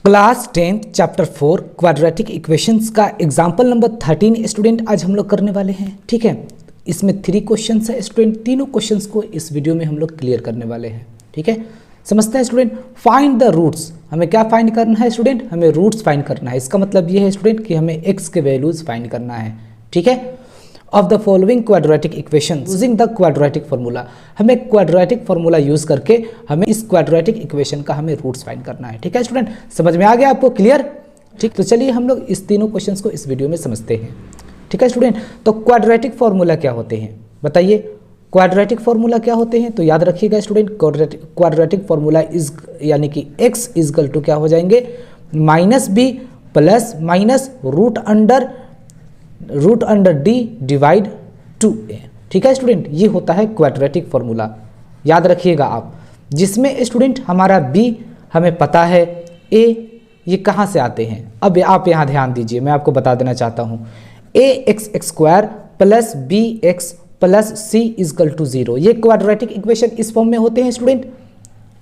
Class 10th chapter 4 quadratic equations का example number 13 student आज हम लोग करने वाले हैं। ठीक है, इसमें 3 क्वेश्चंस है स्टूडेंट। तीनों क्वेश्चंस को इस वीडियो में हम लोग क्लियर करने वाले हैं। ठीक है, समझते हैं स्टूडेंट। फाइंड द रूट्स, हमें क्या फाइंड करना है स्टूडेंट? हमें रूट्स फाइंड करना है। इसका मतलब ये है स्टूडेंट कि हमें एक्स के वैल्यूज फाइंड करना है। ठीक है, of the following quadratic equation using the quadratic formula, हमें क्वाड्रेटिक फार्मूला यूज करके हमें इस क्वाड्रेटिक इक्वेशन का हमें रूट्स फाइंड करना है। ठीक है स्टूडेंट, समझ में आ गया आपको? क्लियर? ठीक, तो चलिए हम लोग इस तीनों क्वेश्चंस को इस वीडियो में समझते हैं। ठीक है स्टूडेंट, तो क्वाड्रेटिक फार्मूला क्या होते हैं बताइए? क्वाड्रेटिक फार्मूला क्या होते हैं? तो याद रखिएगा स्टूडेंट, क्वाड्रेटिक फार्मूला इज यानी कि x इजकल टू क्या हो जाएंगे? Minus B plus minus root under D divide 2a। ठीक है स्टूडेंट, ये होता है क्वाड्रेटिक फार्मूला। याद रखिएगा आप, जिसमें स्टूडेंट हमारा b हमें पता है, a ये कहाँ से आते हैं? अब आप यहाँ ध्यान दीजिए, मैं आपको बता देना चाहता हूँ। ax² plus bx plus c equal to 0, ये क्वाड्रेटिक इक्वेशन इस फॉर्म में होते हैं स्टूडेंट,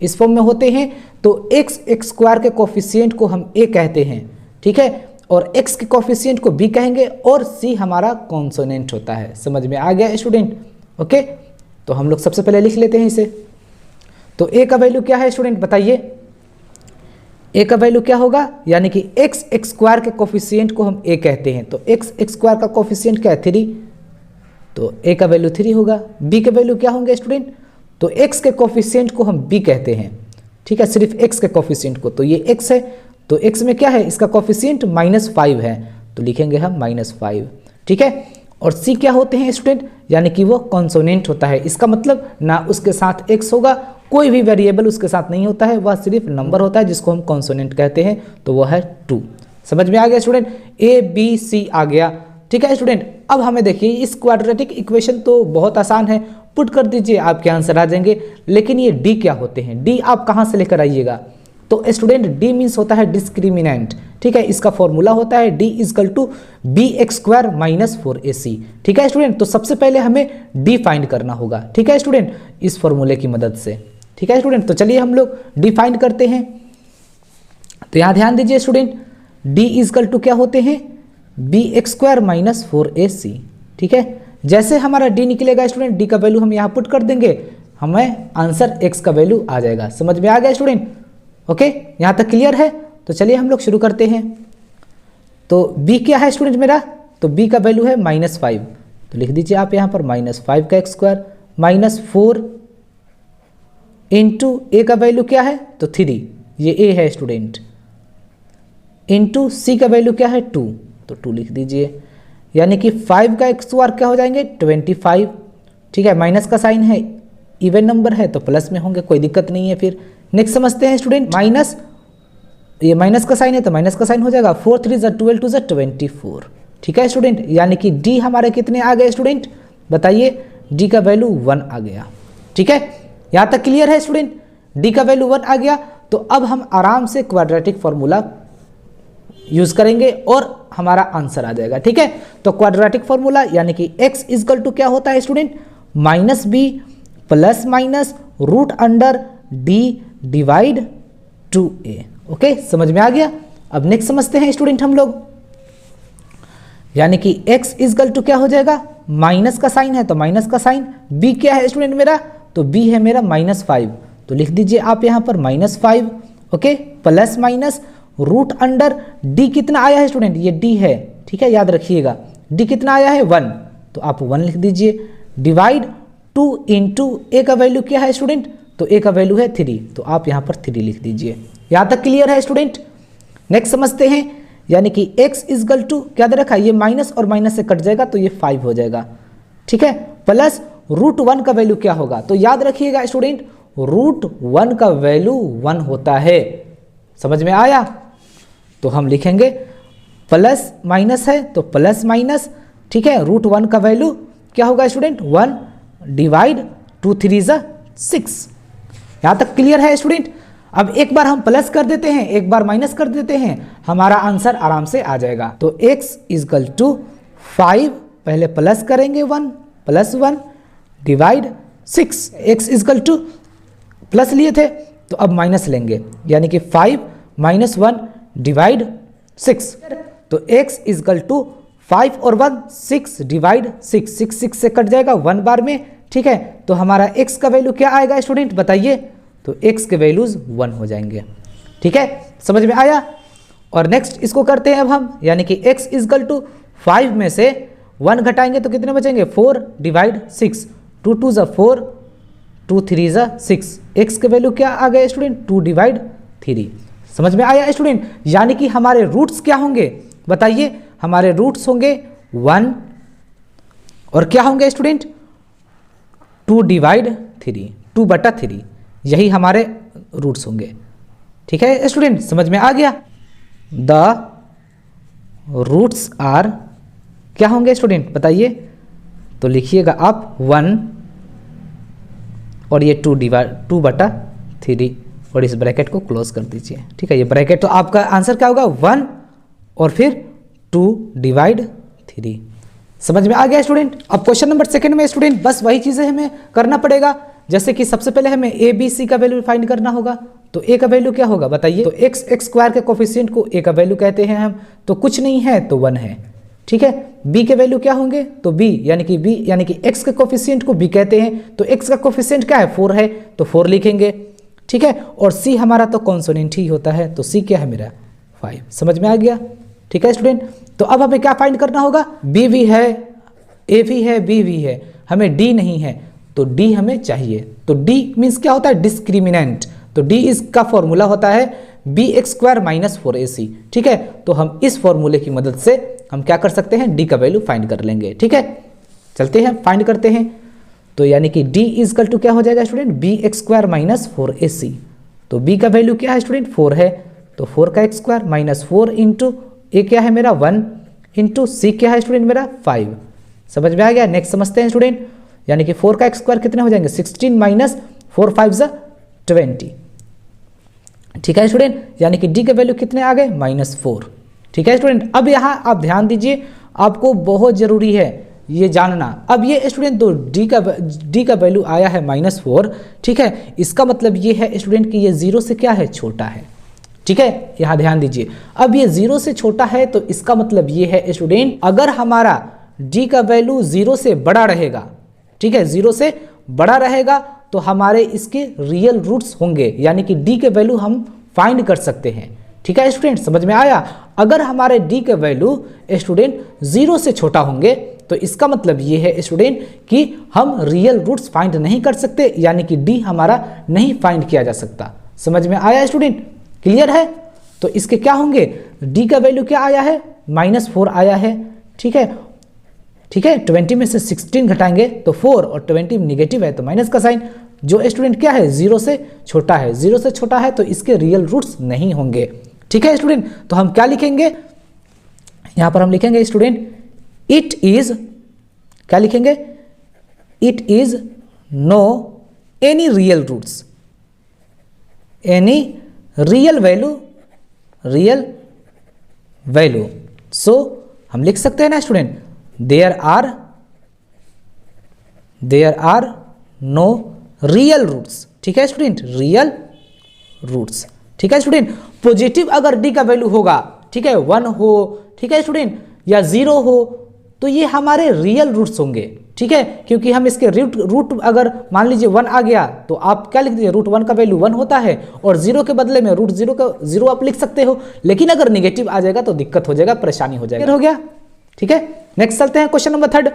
इस फॉर्म में होते हैं। तो x² के कोफिशिएंट को हम a कहते हैं। ठीक है, और x के कोफिशिएंट को b कहेंगे और c हमारा कॉन्सोनेंट होता है। समझ में आ गया स्टूडेंट? ओके, तो हम लोग सबसे पहले लिख लेते हैं इसे। तो a का वैल्यू क्या है स्टूडेंट बताइए? a का वैल्यू क्या होगा? यानी कि x² के कोफिशिएंट को हम a कहते हैं। तो x² का कोफिशिएंट क्या है? 3, तो a का वैल्यू 3 होगा। b के वैल्यू क्या होंगे स्टूडेंट? तो x के कोफिशिएंट को हम b कहते हैं। ठीक है, सिर्फ x के कोफिशिएंट को, तो ये x है, तो x में क्या है? इसका कोफिशिएंट -5 है, तो लिखेंगे हम -5। ठीक है, और c क्या होते हैं स्टूडेंट? यानी कि वो कॉन्सोनेंट होता है। इसका मतलब ना उसके साथ x होगा, कोई भी वेरिएबल उसके साथ नहीं होता है, वह सिर्फ नंबर होता है जिसको हम कॉन्सोनेंट कहते हैं, तो वह है 2। समझ में आ गया स्टूडेंट? a b c आ गया। ठीक है स्टूडेंट, अब हमें देखिए इस क्वाड्रेटिक इक्वेशन तो बहुत आसान है, पुट कर दीजिए आपके आंसर आ जाएंगे। लेकिन ये d क्या होते हैं? d आप कहाँ से लेकर आइएगा? तो स्टूडेंट d मीन्स होता है डिस्क्रिमिनेंट। ठीक है, इसका फॉर्मूला होता है d is equal to bx² minus 4ac। ठीक है स्टूडेंट, तो सबसे पहले हमें d फाइंड करना होगा। ठीक है स्टूडेंट, इस फॉर्मूले की मदद से। ठीक है स्टूडेंट, तो चलिए हम लोग d फाइंड करते हैं। तो यहाँ ध्यान दीजिए स्टूडेंट, d इजकल टू क्या होते हैं? bx² minus 4ac। ठीक है, जैसे हमारा d निकलेगा स्टूडेंट, d का वैल्यू हम यहाँ पुट कर देंगे, हमें आंसर x का वैल्यू आ जाएगा। समझ में आ गया स्टूडेंट? ओके, यहाँ तक क्लियर है? तो चलिए हम लोग शुरू करते हैं। तो b क्या है स्टूडेंट मेरा? तो b का वैल्यू है -5, तो लिख दीजिए आप यहाँ पर -5 का x² माइनस 4 इंटू a का वैल्यू क्या है? तो 3, ये a है स्टूडेंट, इंटू c का वैल्यू क्या है? 2, तो 2 लिख दीजिए। यानी कि 5 का x² क्या हो जाएंगे? 25। ठीक है, माइनस का साइन है, इवन नंबर है तो प्लस में होंगे, कोई दिक्कत नहीं है। फिर नेक्स्ट समझते हैं स्टूडेंट, माइनस, ये माइनस का साइन है तो माइनस का साइन हो जाएगा, 4 3 12 2 24। ठीक है स्टूडेंट, यानी कि d हमारे कितने आ गए स्टूडेंट बताइए? d का वैल्यू 1 आ गया। ठीक है, यहाँ तक क्लियर है स्टूडेंट? d का वैल्यू 1 आ गया। तो अब हम आराम से क्वाड्रेटिक फार्मूला यूज करेंगे और हमारा आंसर आ जाएगा। ठीक है, तो क्वाड्रेटिक फार्मूला यानी कि x इजकल टू क्या होता है student? -b plus minus root under d divide 2a। Okay, समझ में आ गया? अब नेक्स्ट समझते हैं स्टूडेंट हम लोग, यानी कि x इजकल टू क्या हो जाएगा? माइनस का साइन है तो माइनस का साइन, b क्या है स्टूडेंट मेरा? तो b है मेरा -5, तो लिख दीजिए आप यहाँ पर -5। Okay, plus minus root under d कितना आया है स्टूडेंट? ये d है। ठीक है, याद रखिएगा d कितना आया है? 1, तो आप 1 लिख दीजिए, डिवाइड 2 इंटू a का वैल्यू क्या है स्टूडेंट? तो a का वैल्यू है 3, तो आप यहाँ पर 3 लिख दीजिए। यहाँ तक क्लियर है स्टूडेंट? नेक्स्ट समझते हैं, यानी कि x इजकल टू क्या दे रखा है? ये माइनस और माइनस से कट जाएगा तो ये 5 हो जाएगा। ठीक है, प्लस √1 का वैल्यू क्या होगा? तो याद रखिएगा स्टूडेंट, √1 का वैल्यू 1 होता है। समझ में आया? तो हम लिखेंगे प्लस माइनस है तो प्लस माइनस। ठीक है, √1 का वैल्यू क्या होगा स्टूडेंट? 1 डिवाइड 2 3 6। यहाँ तक क्लियर है स्टूडेंट? अब एक बार हम प्लस कर देते हैं, एक बार माइनस कर देते हैं, हमारा आंसर आराम से आ जाएगा। तो x इजकल टू 5, पहले प्लस करेंगे 1 plus 1 divide 6। x equal to plus लिए थे तो अब माइनस लेंगे, यानी कि 5 - 1 डिवाइड 6। तो x इजकल टू 5 और 1 6 डिवाइड 6, 6 से कट जाएगा 1 बार में, ठीक है। तो हमारा x का वैल्यू क्या आएगा स्टूडेंट बताइए, तो x के वैल्यूज 1 हो जाएंगे, ठीक है, समझ में आया। और नेक्स्ट इसको करते हैं अब हम, यानी कि x इजकल टू 5 में से 1 घटाएंगे तो कितने बचेंगे 4 डिवाइड 6, 2 2 ज़ा 4, 2 3 ज़ा 6, x के वैल्यू क्या आ गया स्टूडेंट 2 डिवाइड 3। समझ में आया स्टूडेंट, यानी कि हमारे रूट्स क्या होंगे बताइए, हमारे रूट्स होंगे 1 और क्या होंगे स्टूडेंट 2 डिवाइड 3, 2/3, यही हमारे रूट्स होंगे, ठीक है स्टूडेंट, समझ में आ गया। द रूट्स आर क्या होंगे स्टूडेंट बताइए, तो लिखिएगा आप 1 और ये 2/3 और इस ब्रैकेट को क्लोज कर दीजिए, ठीक है, ये ब्रैकेट। तो आपका आंसर क्या होगा 1 और फिर 2 डिवाइड 3। समझ में आ गया स्टूडेंट। अब क्वेश्चन नंबर 2 में स्टूडेंट बस वही चीज़ें हमें करना पड़ेगा, जैसे कि सबसे पहले हमें ए बी सी का वैल्यू फाइंड करना होगा। तो ए का वैल्यू क्या होगा बताइए, तो एक्स स्क्वायर के कोफिशिएंट को ए का वैल्यू कहते हैं हम, तो कुछ नहीं है तो 1 है, ठीक है। बी के वैल्यू क्या होंगे, तो बी यानी कि एक्स के कोफिशिएंट को बी कहते हैं, तो एक्स का कोफिशिएंट क्या है 4 है, तो 4 लिखेंगे, ठीक है। और सी हमारा तो कॉन्सोनेंट ही होता है, तो सी क्या है मेरा 5। समझ में आ गया, ठीक है स्टूडेंट। तो अब हमें क्या फाइंड करना होगा, बी भी है, ए भी है, बी भी है, हमें डी नहीं है, तो डी हमें चाहिए। तो डी मीन्स क्या होता है डिस्क्रिमिनेंट, तो डी इसका फॉर्मूला होता है B x square minus 4ac, ठीक है। तो हम इस फॉर्मूले की मदद से हम क्या कर सकते हैं, डी का वैल्यू फाइंड कर लेंगे, ठीक है। चलते हैं फाइंड करते हैं, तो यानी कि डी इजकल टू क्या हो जाएगा student B x square minus 4ac। तो बी का वैल्यू क्या है स्टूडेंट 4 है, तो 4 का एक्स स्क्वायर माइनस 4 इंटू ए क्या है मेरा 1 इंटू सी क्या है स्टूडेंट मेरा 5। समझ में आ गया। नेक्स्ट समझते हैं स्टूडेंट, यानी कि 4 का एक्स स्क्वायर कितने हो जाएंगे 16 माइनस 4 5 ज़ा 20, ठीक है स्टूडेंट। यानी कि डी के वैल्यू कितने आ गए -4, ठीक है स्टूडेंट। अब यहाँ आप ध्यान दीजिए, आपको बहुत जरूरी है ये जानना। अब ये स्टूडेंट तो डी का वैल्यू आया है -4, ठीक है। इसका मतलब ये है स्टूडेंट कि ये 0 से क्या है छोटा है, ठीक है, यहाँ ध्यान दीजिए। अब ये 0 से छोटा है तो इसका मतलब ये है स्टूडेंट, अगर हमारा डी का वैल्यू 0 से बड़ा रहेगा, ठीक है, 0 से बड़ा रहेगा तो हमारे इसके रियल रूट्स होंगे, यानी कि डी के वैल्यू हम फाइंड कर सकते हैं, ठीक है स्टूडेंट, समझ में आया। अगर हमारे डी के वैल्यू स्टूडेंट 0 से छोटा होंगे तो इसका मतलब ये है स्टूडेंट कि हम रियल रूट्स फाइंड नहीं कर सकते, यानी कि डी हमारा नहीं फाइंड किया जा सकता। समझ में आया स्टूडेंट, क्लियर है। तो इसके क्या होंगे, डी का वैल्यू क्या आया है -4 आया है, ठीक है, ठीक है। 20 में से 16 घटाएंगे तो 4 और 20 निगेटिव है तो माइनस का साइन। जो स्टूडेंट क्या है 0 से छोटा है, 0 से छोटा है तो इसके रियल रूट्स नहीं होंगे, ठीक है स्टूडेंट। तो हम क्या लिखेंगे, यहां पर हम लिखेंगे स्टूडेंट इट इज, क्या लिखेंगे, it is no any real roots, any real value, so हम लिख सकते हैं ना student there are no real roots, ठीक है स्टूडेंट, रियल रूट्स, ठीक है स्टूडेंट। पॉजिटिव अगर डी का वैल्यू होगा, ठीक है, 1 हो, ठीक है स्टूडेंट, या 0 हो, तो ये हमारे रियल रूट्स होंगे, ठीक है, क्योंकि हम इसके रूट अगर मान लीजिए 1 आ गया तो आप क्या लिख दीजिए, √1 का वैल्यू 1 होता है और 0 के बदले में √0 का 0 आप लिख सकते हो, लेकिन अगर निगेटिव आ जाएगा तो दिक्कत हो जाएगा, परेशानी हो जाएगा, हो गया, ठीक है। नेक्स्ट चलते हैं क्वेश्चन नंबर 3।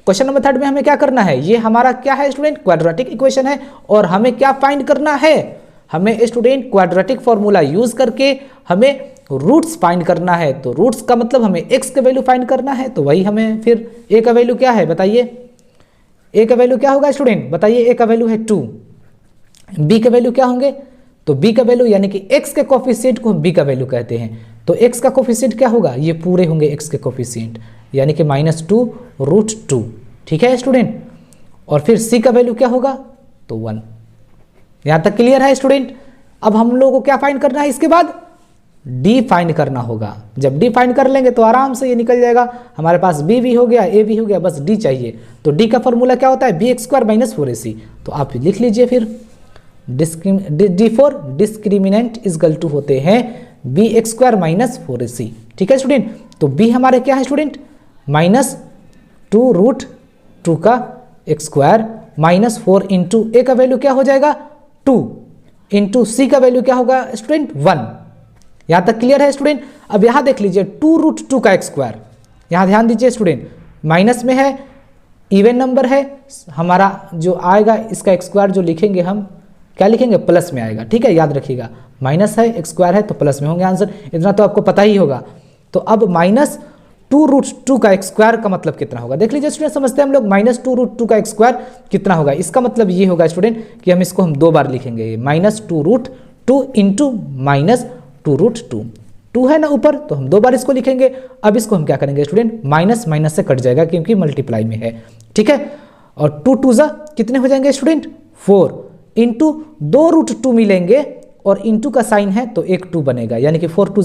क्वेश्चन नंबर 3 में हमें क्या करना है, ये हमारा क्या है स्टूडेंट क्वाड्रेटिक इक्वेशन है, और हमें क्या फाइंड करना है, हमें स्टूडेंट क्वाड्रेटिक फॉर्मूला यूज करके हमें रूट्स फाइंड करना है। तो रूट्स का मतलब हमें एक्स का वैल्यू फाइंड करना है, तो वही हमें फिर ए का वैल्यू क्या है बताइए, ए का वैल्यू क्या होगा स्टूडेंट बताइए, ए का वैल्यू है 2, बी के वैल्यू क्या होंगे, तो बी का वैल्यू यानी कि एक्स के कोफिशिएंट को हम बी का वैल्यू कहते हैं, तो एक्स का कोफिशिएंट क्या होगा, ये पूरे होंगे एक्स के कोफिशिएंट, यानी कि -2 √2, ठीक है स्टूडेंट। और फिर सी का वैल्यू क्या होगा, तो 1। यहां तक क्लियर है स्टूडेंट। अब हम लोगों को क्या फाइंड करना है, इसके बाद डी फाइंड करना होगा। जब डी फाइंड कर लेंगे तो आराम से ये निकल जाएगा, हमारे पास बी भी हो गया, ए भी हो गया, बस डी चाहिए। तो डी का फॉर्मूला क्या होता है, bx² - 4ac। तो आप लिख लीजिए फिर, डिस्क्रिमिनेंट इज इक्वल टू होते हैं B x square minus 4ac। ठीक है स्टूडेंट, तो बी हमारे क्या है स्टूडेंट, माइनस 2√2 का एक्स स्क्वायर माइनस 4 इंटू ए का वैल्यू क्या हो जाएगा 2 इंटू सी का वैल्यू क्या होगा स्टूडेंट 1। यहां तक क्लियर है स्टूडेंट। अब यहां देख लीजिए 2√2 का एक्स स्क्वायर, यहां ध्यान दीजिए स्टूडेंट, माइनस में है, इवन नंबर है, हमारा जो आएगा इसका एक्स स्क्वायर जो लिखेंगे हम क्या लिखेंगे, प्लस में आएगा। ठीक है, याद रखिएगा, माइनस है, एक्स स्क्वायर है तो प्लस में होंगे आंसर, इतना तो आपको पता ही होगा। तो अब माइनस 2√2 का एक्स स्क्वायर का मतलब कितना होगा, देख लीजिए स्टूडेंट, समझते हैं हम लोग। माइनस 2√2 का एक्स स्क्वायर कितना होगा, इसका मतलब ये होगा स्टूडेंट कि हम इसको हम 2 बार लिखेंगे, माइनस 2√2 इंटू माइनस 2√2, 2 है ना ऊपर, तो हम 2 बार इसको लिखेंगे। अब इसको हम क्या करेंगे स्टूडेंट, माइनस माइनस से कट जाएगा क्योंकि मल्टीप्लाई में है। ठीक है, और 2 2 कितने हो जाएंगे स्टूडेंट 4 इंटू 2√2 मिलेंगे और इंटू का साइन है तो एक 2 बनेगा, यानी कि 4 2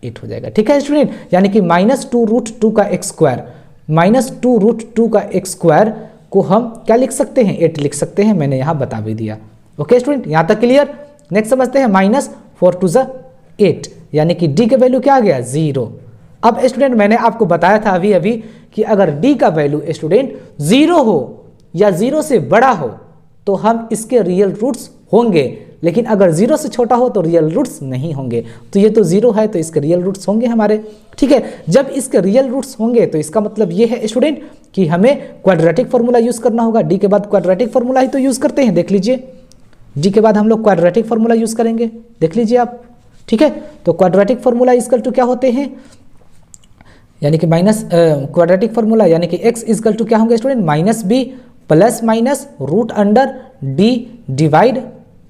8 हो जाएगा। ठीक है स्टूडेंट, यानी कि माइनस 2√2 का एक्स स्क्वायर, माइनस 2√2 का एक्स स्क्वायर को हम क्या लिख सकते हैं, 8 लिख सकते हैं, मैंने यहां बता भी दिया। ओके स्टूडेंट, यहां तक क्लियर। नेक्स्ट समझते हैं, माइनस 4 2 8, यानी कि डी का वैल्यू क्या आ गया 0। अब स्टूडेंट मैंने आपको बताया था अभी अभी कि अगर डी का वैल्यू स्टूडेंट 0 हो या 0 से बड़ा हो तो हम इसके रियल रूट्स होंगे, लेकिन अगर 0 से छोटा हो तो रियल रूट्स नहीं होंगे। तो ये तो 0 है तो इसके रियल रूट्स होंगे हमारे। ठीक है, जब इसके रियल रूट्स होंगे तो इसका मतलब ये है स्टूडेंट कि हमें क्वाड्रेटिक फॉर्मूला यूज करना होगा। डी के बाद क्वाड्रेटिक फॉर्मूला ही तो यूज करते हैं, देख लीजिए, डी के बाद हम लोग क्वाड्रेटिक फॉर्मूला यूज करेंगे, देख लीजिए आप। ठीक है, तो क्वाड्रेटिक फॉर्मूला इक्वल टू क्या होते हैं, यानी कि माइनस क्वाड्रेटिक फॉर्मूला यानी कि x इक्वल टू क्या होंगे student, minus B plus minus root under D divide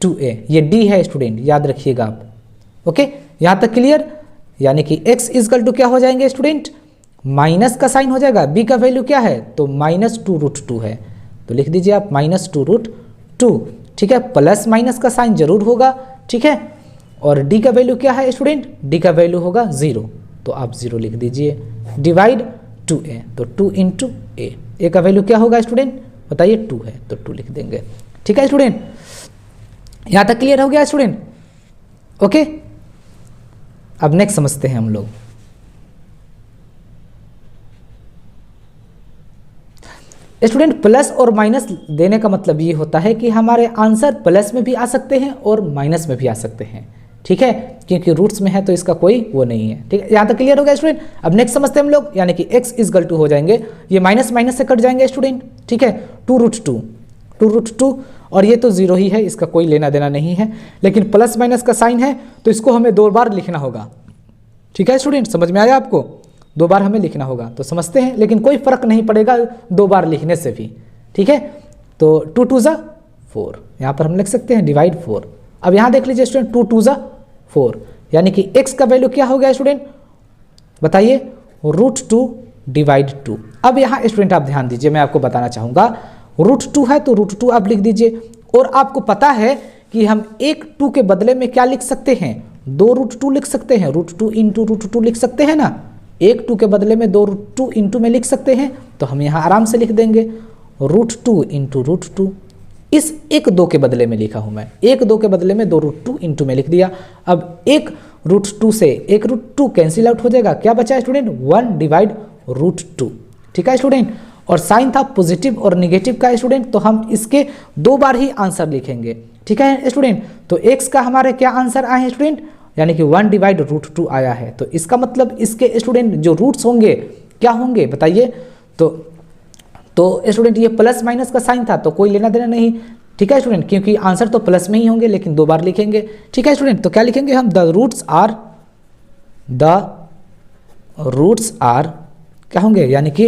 2a। ये d है स्टूडेंट, याद रखिएगा आप। ओके, यहां तक क्लियर। यानी कि x इक्वल टू क्या हो जाएंगे स्टूडेंट, माइनस का साइन हो जाएगा, b का वैल्यू क्या है तो माइनस 2√2 है, तो लिख दीजिए आप माइनस 2√2। ठीक है, प्लस माइनस का साइन जरूर होगा। ठीक है, और d का वैल्यू क्या है स्टूडेंट, d का वैल्यू होगा 0, तो आप 0 लिख दीजिए, डिवाइड 2a, तो 2 इंटू a का वैल्यू क्या होगा स्टूडेंट बताइए 2 है, तो 2 लिख देंगे। ठीक है स्टूडेंट, यहां तक क्लियर हो गया स्टूडेंट। ओके, अब नेक्स्ट समझते हैं हम लोग। स्टूडेंट प्लस और माइनस देने का मतलब ये होता है कि हमारे आंसर प्लस में भी आ सकते हैं और माइनस में भी आ सकते हैं। ठीक है, क्योंकि रूट्स में है तो इसका कोई वो नहीं है। ठीक है, यहाँ तक क्लियर हो गया स्टूडेंट। अब नेक्स्ट समझते हैं हम लोग, यानी कि x इक्वल टू हो जाएंगे, ये माइनस माइनस से कट जाएंगे स्टूडेंट। ठीक है, 2√2 और ये तो 0 ही है, इसका कोई लेना देना नहीं है, लेकिन प्लस माइनस का साइन है तो इसको हमें 2 बार लिखना होगा। ठीक है स्टूडेंट, समझ में आया आपको, 2 बार हमें लिखना होगा, तो समझते हैं, लेकिन कोई फर्क नहीं पड़ेगा 2 बार लिखने से भी। ठीक है, तो 2 2 4, यहाँ पर हम लिख सकते हैं डिवाइड 4। अब यहाँ देख लीजिए स्टूडेंट 2 2 4, यानी कि x का वैल्यू क्या हो गया स्टूडेंट बताइए, √2 डिवाइड 2। अब यहाँ स्टूडेंट आप ध्यान दीजिए, मैं आपको बताना चाहूँगा, √2 है तो √2 आप लिख दीजिए, और आपको पता है कि हम एक 2 के बदले में क्या लिख सकते हैं, 2√2 लिख सकते हैं, √2 इंटू √2 लिख सकते हैं ना, एक 2 के बदले में 2√2 इंटू में लिख सकते हैं, तो हम यहाँ आराम से लिख देंगे √2 इंटू √2। इस एक 2 के बदले में लिखा हूं मैं, एक 2 के बदले में 2√2 इंटू में लिख दिया। अब एक √2 से एक √2 कैंसिल आउट हो जाएगा, क्या बचा है स्टूडेंट 1 डिवाइड √2। ठीक है स्टूडेंट, और साइन था पॉजिटिव और निगेटिव का स्टूडेंट, तो हम इसके 2 बार ही आंसर लिखेंगे। ठीक है स्टूडेंट, तो x का हमारे क्या आंसर आए हैं स्टूडेंट, यानी कि 1 डिवाइड √2 आया है, तो इसका मतलब इसके स्टूडेंट जो रूट्स होंगे क्या होंगे बताइए, तो स्टूडेंट ये प्लस माइनस का साइन था तो कोई लेना देना नहीं। ठीक है स्टूडेंट, क्योंकि आंसर तो प्लस में ही होंगे लेकिन 2 बार लिखेंगे। ठीक है स्टूडेंट, तो क्या लिखेंगे हम, द रूट्स आर क्या होंगे, यानी कि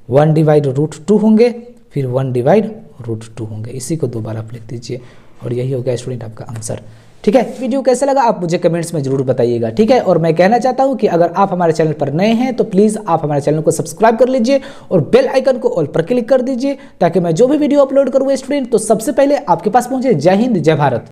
1 डिवाइड √2 होंगे, फिर 1 डिवाइड √2 होंगे, इसी को 2 बार आप लिख दीजिए, और यही हो गया स्टूडेंट आपका आंसर। ठीक है, वीडियो कैसा लगा आप मुझे कमेंट्स में जरूर बताइएगा। ठीक है, और मैं कहना चाहता हूं कि अगर आप हमारे चैनल पर नए हैं तो प्लीज़ आप हमारे चैनल को सब्सक्राइब कर लीजिए और बेल आइकन को ऑल पर क्लिक कर दीजिए, ताकि मैं जो भी वीडियो अपलोड करूँ स्टूडेंट तो सबसे पहले आपके पास पहुंचे। जय हिंद, जय भारत।